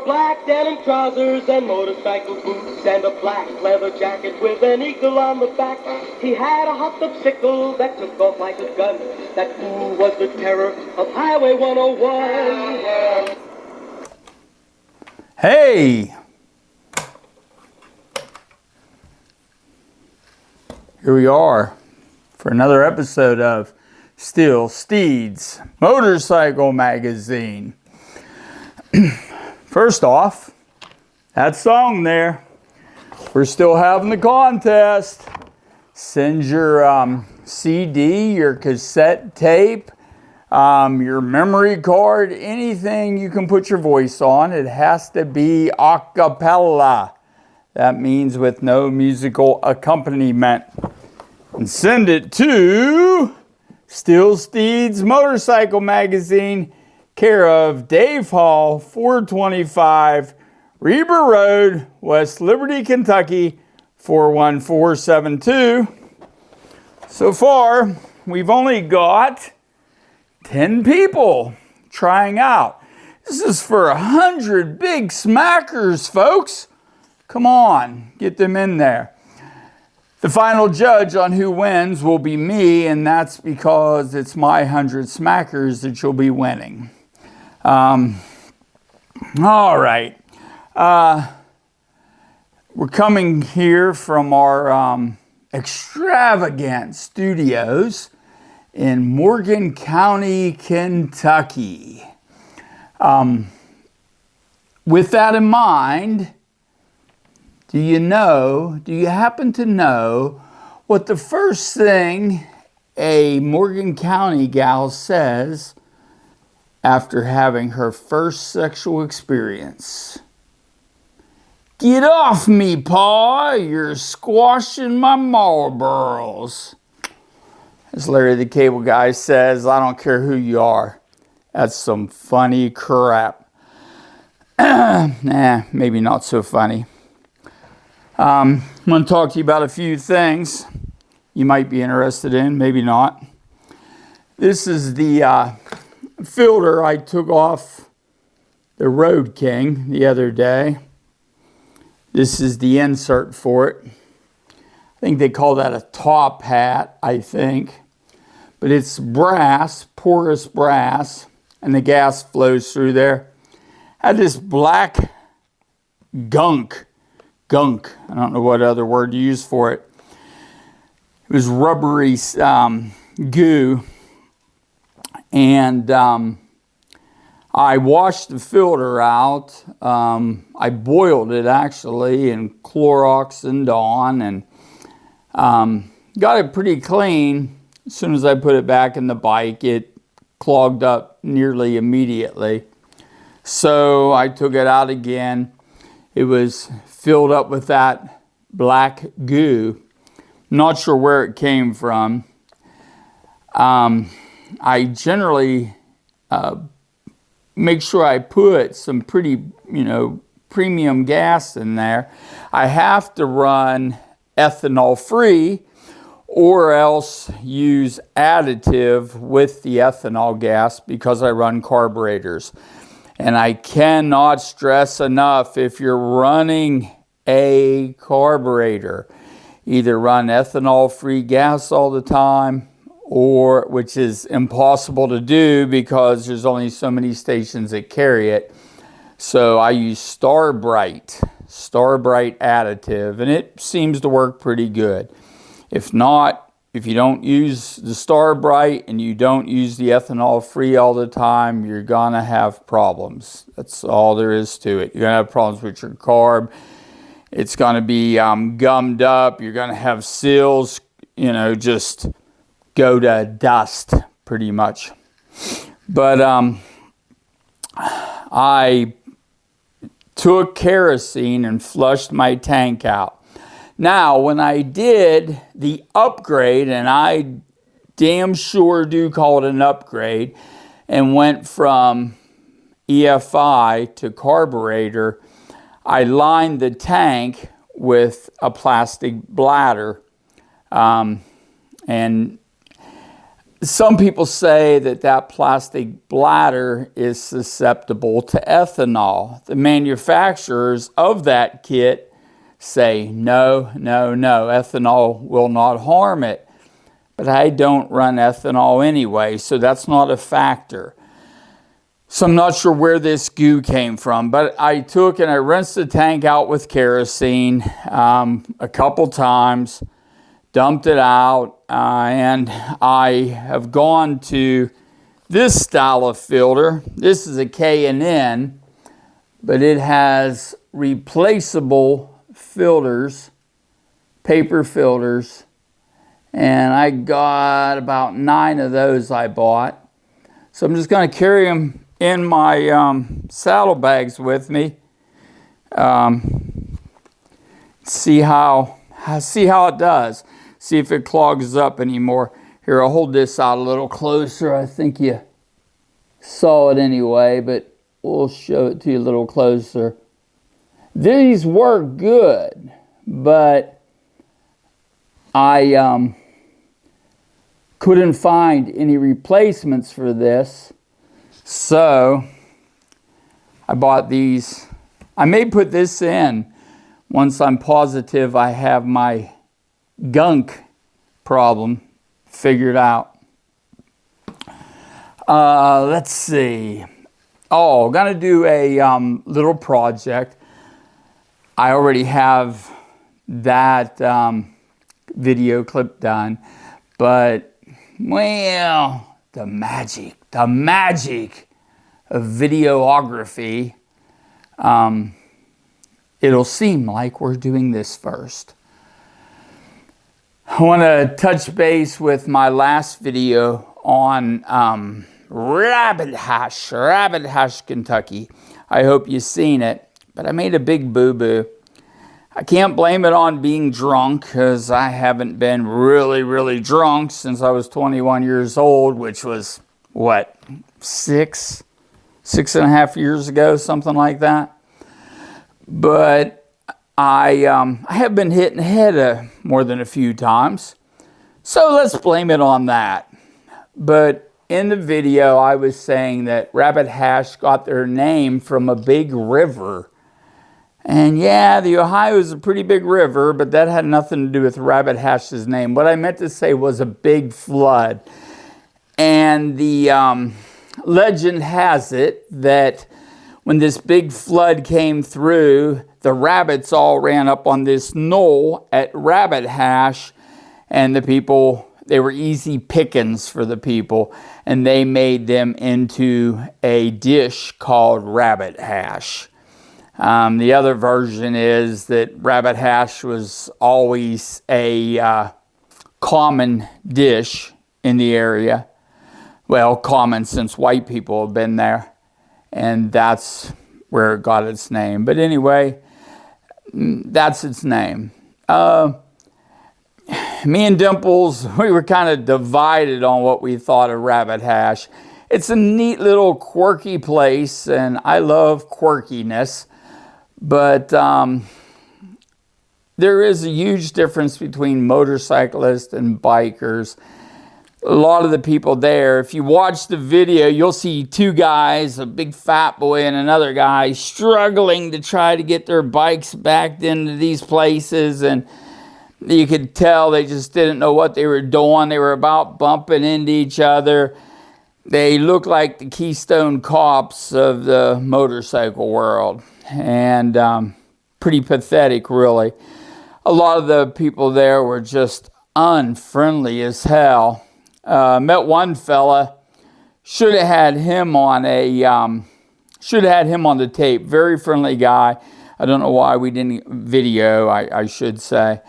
wore black denim trousers and motorcycle boots and a black leather jacket with an eagle on the back. He had a hopped-up sickle that took off like a gun. That fool was the terror of Highway 101. Hey! Here we are for another episode of Steeds Motorcycle Magazine. First off, that song there, we're still having the contest. Send your CD, your cassette tape, your memory card, anything you can put your voice on. It has to be a cappella. That means with no musical accompaniment. And send it to Steeds Motorcycle Magazine, care of Dave Hall, 425 Reber Road, West Liberty, Kentucky, 41472. So far, we've only got 10 people trying out. This is for 100 big smackers, folks. Come on, get them in there. The final judge on who wins will be me, and that's because it's my 100 smackers that you'll be winning. All right. We're coming here from our extravagant studios in Morgan County, Kentucky. With that in mind, do you happen to know what the first thing a Morgan County gal says after having her first sexual experience? Get off me, Pa, you're squashing my Marlboros. As Larry the Cable Guy says, I don't care who you are. That's some funny crap. Maybe not so funny. I'm going to talk to you about a few things you might be interested in, maybe not. This is the filter I took off the Road King the other day. This is the insert for it. I think they call that a top hat, I think. But it's brass, porous brass, and the gas flows through there. Had this black gunk. I don't know what other word to use for it. It was rubbery goo. And I washed the filter out. I boiled it actually in Clorox and Dawn and got it pretty clean. As soon as I put it back in the bike, it clogged up nearly immediately. So I took it out again. It was filled up with that black goo. Not sure where it came from. I generally make sure I put some pretty, premium gas in there. I have to run ethanol free or else use additive with the ethanol gas because I run carburetors. And I cannot stress enough, if you're running a carburetor, either run ethanol-free gas all the time, or which is impossible to do because there's only so many stations that carry it. So I use Starbright additive, and it seems to work pretty good. If not, if you don't use the Starbright and you don't use the ethanol free all the time, you're going to have problems. That's all there is to it. You're going to have problems with your carb. It's going to be gummed up. You're going to have seals, just go to dust pretty much. But I took kerosene and flushed my tank out. Now, when I did the upgrade, and I damn sure do call it an upgrade, and went from EFI to carburetor, I lined the tank with a plastic bladder. And some people say that that plastic bladder is susceptible to ethanol. The manufacturers of that kit say, no, ethanol will not harm it. But I don't run ethanol anyway, so that's not a factor. So I'm not sure where this goo came from, but I took and I rinsed the tank out with kerosene a couple times, dumped it out, and I have gone to this style of filter. This is a K&N, but it has replaceable filters, paper filters, and I got about 9 of those I bought. So I'm just going to carry them in my saddlebags with me. See how it does. See if it clogs up anymore. Here, I'll hold this out a little closer. I think you saw it anyway, but we'll show it to you a little closer. These work good, but I couldn't find any replacements for this, so I bought these. I may put this in once I'm positive I have my gunk problem figured out. Let's see. Oh, I'm gonna do a little project. I already have that video clip done, but well, the magic of videography, it'll seem like we're doing this first. I want to touch base with my last video on Rabbit Hash, Kentucky. I hope you've seen it, but I made a big boo-boo. I can't blame it on being drunk, because I haven't been really drunk since I was 21 years old, which was, what, 6.5 years ago, something like that. But I have been hit in the head more than a few times, so let's blame it on that. But in the video, I was saying that Rabbit Hash got their name from a big river. And yeah, the Ohio is a pretty big river, but that had nothing to do with Rabbit Hash's name. What I meant to say was a big flood. And the legend has it that when this big flood came through, the rabbits all ran up on this knoll at Rabbit Hash, and the people, they were easy pickings for the people, and they made them into a dish called Rabbit Hash. The other version is that Rabbit Hash was always a common dish in the area. Well, common since white people have been there, and that's where it got its name. But anyway, that's its name. Me and Dimples, we were kind of divided on what we thought of Rabbit Hash. It's a neat little quirky place, and I love quirkiness. But there is a huge difference between motorcyclists and bikers. A lot of the people there, if you watch the video, you'll see 2 guys, a big fat boy and another guy, struggling to try to get their bikes backed into these places. And you could tell they just didn't know what they were doing. They were about bumping into each other. They look like the Keystone Cops of the motorcycle world. And pretty pathetic, really. A lot of the people there were just unfriendly as hell. Met one fella, should have had him on the tape. Very friendly guy. I don't know why we didn't video, I should say,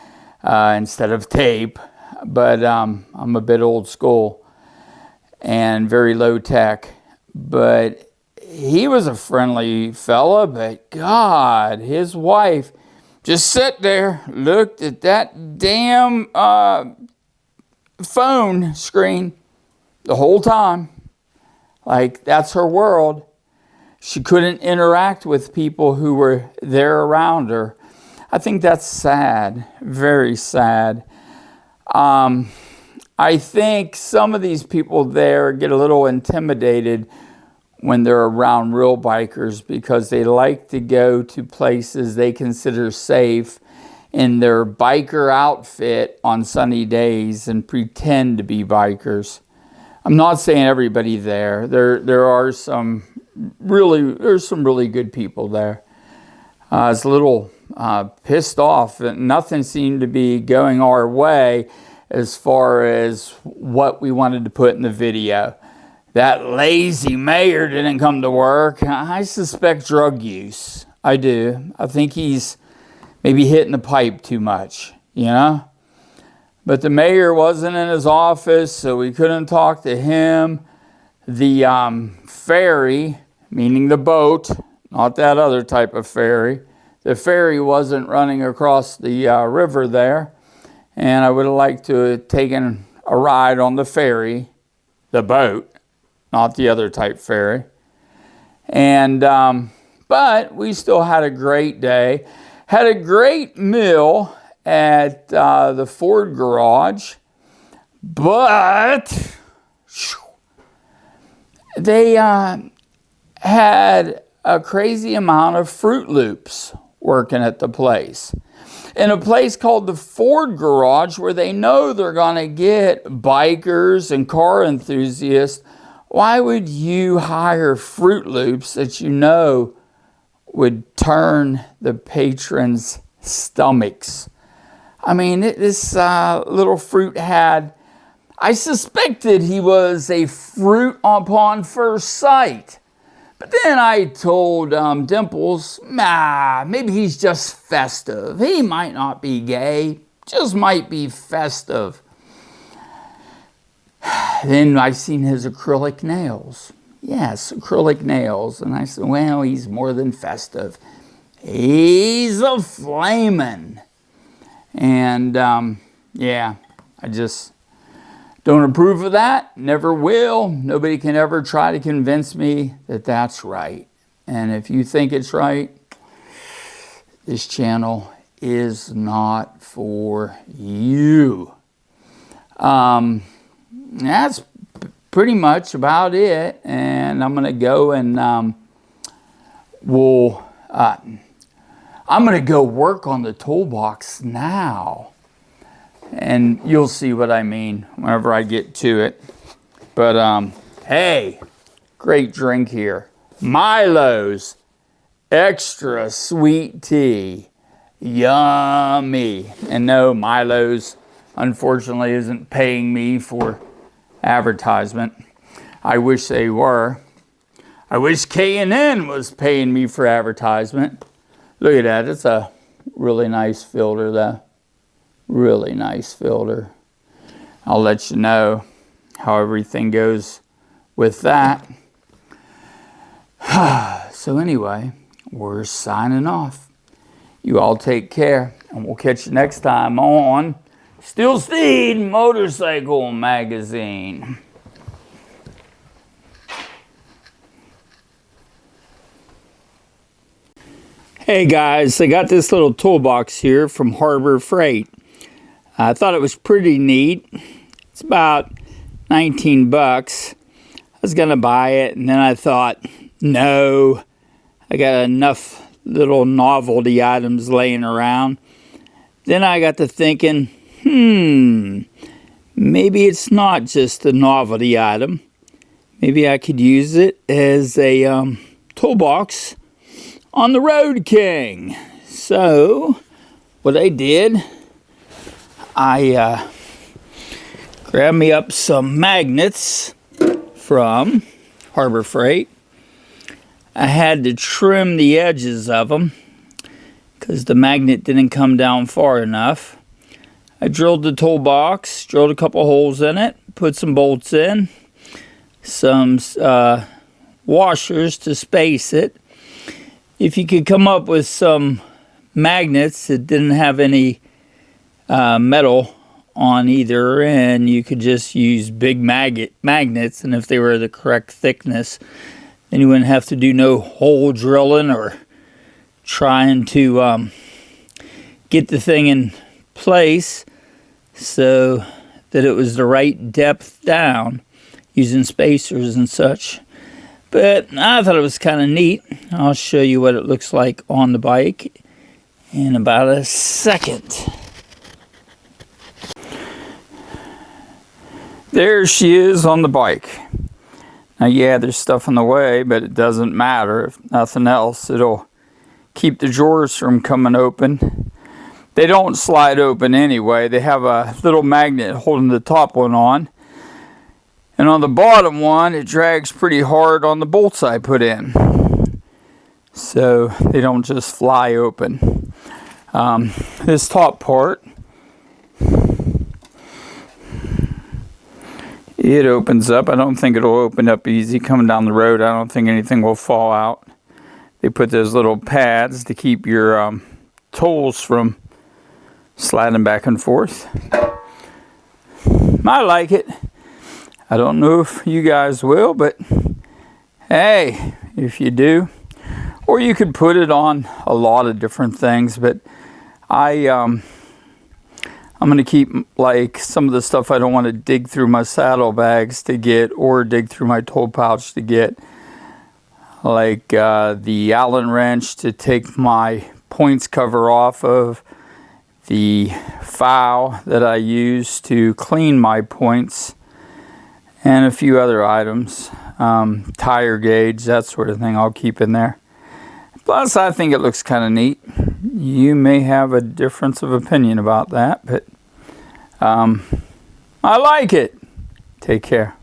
instead of tape. But I'm a bit old school and very low tech. But he was a friendly fella, but God, his wife just sat there, looked at that damn phone screen the whole time. Like, that's her world. She couldn't interact with people who were there around her. I think that's sad, very sad. I I think some of these people there get a little intimidated when they're around real bikers because they like to go to places they consider safe in their biker outfit on sunny days and pretend to be bikers. I'm not saying everybody there. There's some really good people there. I was a little pissed off that nothing seemed to be going our way as far as what we wanted to put in the video. That lazy mayor didn't come to work. I suspect drug use. I do. I think he's maybe hitting the pipe too much, you know? But the mayor wasn't in his office, so we couldn't talk to him. The ferry, meaning the boat, not that other type of ferry, the ferry wasn't running across the river there. And I would have liked to have taken a ride on the ferry, the boat, not the other type ferry. And, but we still had a great day. Had a great meal at the Ford garage, but they had a crazy amount of Fruit Loops working at the place. In a place called the Ford garage, where they know they're going to get bikers and car enthusiasts, why would you hire Fruit Loops that you know would turn the patrons' stomachs? I mean, this little fruit had, I suspected he was a fruit upon first sight. But then I told Dimples, maybe he's just festive. He might not be gay, just might be festive. Then I seen his acrylic nails. Yes, acrylic nails. And I said, well, he's more than festive. He's a flamin'. And, yeah, I just don't approve of that. Never will. Nobody can ever try to convince me that that's right. And if you think it's right, this channel is not for you. That's pretty much about it. And I'm going to go and I'm going to go work on the Toolbox now. And you'll see what I mean whenever I get to it. But, hey, great drink here. Milo's Extra Sweet Tea. Yummy. And no, Milo's, unfortunately, isn't paying me for advertisement. I wish they were. I wish K&N was paying me for advertisement. Look at that. It's a really nice filter, though. Really nice filter. I'll let you know how everything goes with that. So anyway, we're signing off. You all take care, and we'll catch you next time on Steeds Motorcycle Magazine. Hey guys, I got this little toolbox here from Harbor Freight. I thought it was pretty neat. It's about 19 bucks. I was gonna buy it, and then I thought, no, I got enough little novelty items laying around. Then I got to thinking, maybe it's not just a novelty item. Maybe I could use it as a toolbox on the Road King. So what I did, I grabbed me up some magnets from Harbor Freight. I had to trim the edges of them because the magnet didn't come down far enough. I drilled the toolbox, drilled a couple holes in it, put some bolts in, some washers to space it. If you could come up with some magnets that didn't have any metal on either end, you could just use big magnets, and if they were the correct thickness, then you wouldn't have to do no hole drilling or trying to get the thing in place. So that it was the right depth down using spacers and such. But I thought it was kind of neat. I'll show you what it looks like on the bike in about a second. There she is on the bike. Now yeah, there's stuff in the way, but it doesn't matter. If nothing else, it'll keep the drawers from coming open. They don't slide open anyway. They have a little magnet holding the top one on. And on the bottom one, it drags pretty hard on the bolts I put in. So they don't just fly open. This top part, it opens up. I don't think it'll open up easy coming down the road. I don't think anything will fall out. They put those little pads to keep your tools from sliding back and forth. I like it. I don't know if you guys will, but hey, if you do. Or you could put it on a lot of different things, but I'm going to keep like some of the stuff I don't want to dig through my saddlebags to get, or dig through my tool pouch to get, like the Allen wrench to take my points cover off of, the file that I use to clean my points, and a few other items, tire gauge, that sort of thing I'll keep in there. Plus, I think it looks kind of neat. You may have a difference of opinion about that, but I like it. Take care.